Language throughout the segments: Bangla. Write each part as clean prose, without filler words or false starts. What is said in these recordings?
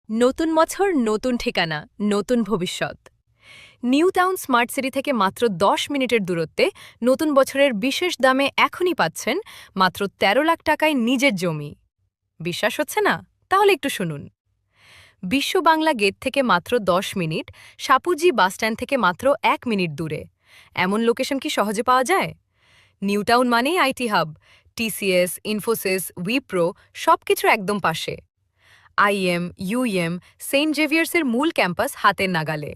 নতুন বছর, নতুন ঠিকানা, নতুন ভবিষ্যৎ। নিউ টাউন স্মার্ট সিটি থেকে মাত্র ১০ মিনিটের দূরত্বে নতুন বছরের বিশেষ দামে এখনই পাচ্ছেন মাত্র ১৩ লাখ টাকায় নিজের জমি। বিশ্বাস হচ্ছে না? তাহলে একটু শুনুন। বিশ্ব বাংলা গেট থেকে মাত্র ১০ মিনিট, সাপুজি বাসস্ট্যান্ড থেকে মাত্র ১ মিনিট দূরে। এমন লোকেশন কি সহজে পাওয়া যায়? নিউ টাউন মানেই IT hub. TCS, Infosys, Wipro সবকিছু একদম পাশে। আইএম, ইউএম, সেন্ট জেভিয়ার্সের মূল ক্যাম্পাস হাতের নাগালে।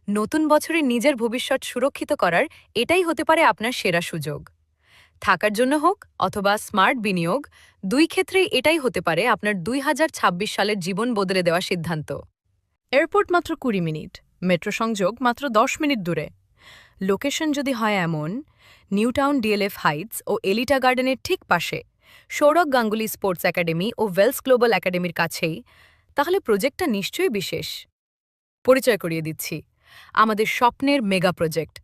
নতুন বছরে নিজের ভবিষ্যৎ সুরক্ষিত করার এটাই হতে পারে আপনার সেরা সুযোগ। থাকার জন্য হোক অথবা স্মার্ট বিনিয়োগ, দুই ক্ষেত্রেই এটাই হতে পারে আপনার ২০২৬ সালের জীবন বদলে দেওয়া সিদ্ধান্ত। এয়ারপোর্ট মাত্র ২০ মিনিট, মেট্রো সংযোগ মাত্র ১০ মিনিট দূরে। লোকেশন যদি হয় এমন, নিউ টাউন ডিএলএফ হাইটস ও এলিটা গার্ডেনের ঠিক পাশে, সৌরভ গাঙ্গুলি স্পোর্টস একাডেমি ও ওয়েলস গ্লোবাল একাডেমির কাছেই, তাহলে প্রজেক্টটা নিশ্চয়ই বিশেষ। পরিচয় করিয়ে দিচ্ছি আমাদের স্বপ্নের মেগা প্রজেক্ট।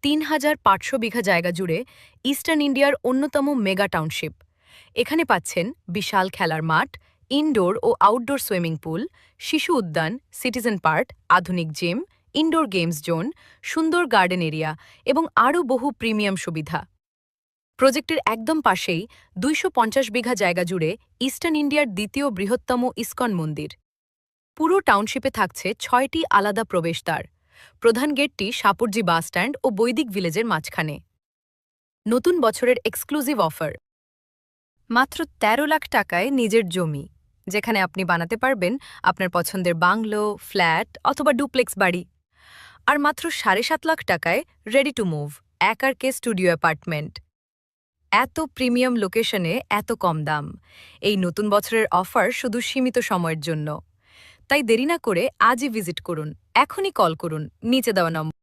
৩,৫০০ বিঘা জায়গা জুড়ে ইস্টার্ন ইন্ডিয়ার অন্যতম মেগা টাউনশিপ। এখানে পাচ্ছেন বিশাল খেলার মাঠ, ইনডোর ও আউটডোর সুইমিং পুল, শিশু উদ্যান, সিটিজেন পার্ক, আধুনিক জিম, ইনডোর গেমস জোন, সুন্দর গার্ডেন এরিয়া এবং আরও বহু প্রিমিয়াম সুবিধা। প্রজেক্টের একদম পাশেই ২৫০ বিঘা জায়গা জুড়ে ইস্টার্ন ইন্ডিয়ার দ্বিতীয় বৃহত্তম ইসকন মন্দির। পুরো টাউনশিপে থাকছে ৬টি আলাদা প্রবেশদ্বার। প্রধান গেটটি সাপুরজি বাসস্ট্যান্ড ও বৈদিক ভিলেজের মাঝখানে। নতুন বছরের এক্সক্লুসিভ অফার, মাত্র ১৩ লাখ টাকায় নিজের জমি, যেখানে আপনি বানাতে পারবেন আপনার পছন্দের বাংলো, ফ্ল্যাট অথবা ডুপ্লেক্স বাড়ি। আর মাত্র ৭.৫ লাখ টাকায় রেডি টু মুভ একারকে স্টুডিও অ্যাপার্টমেন্ট। এত প্রিমিয়াম লোকেশনে এত কম দাম। এই নতুন বছরের অফার শুধু সীমিত সময়ের জন্য। তাই দেরি না করে আজই ভিজিট করুন, এখনই কল করুন নিচে দেওয়া নম্বর।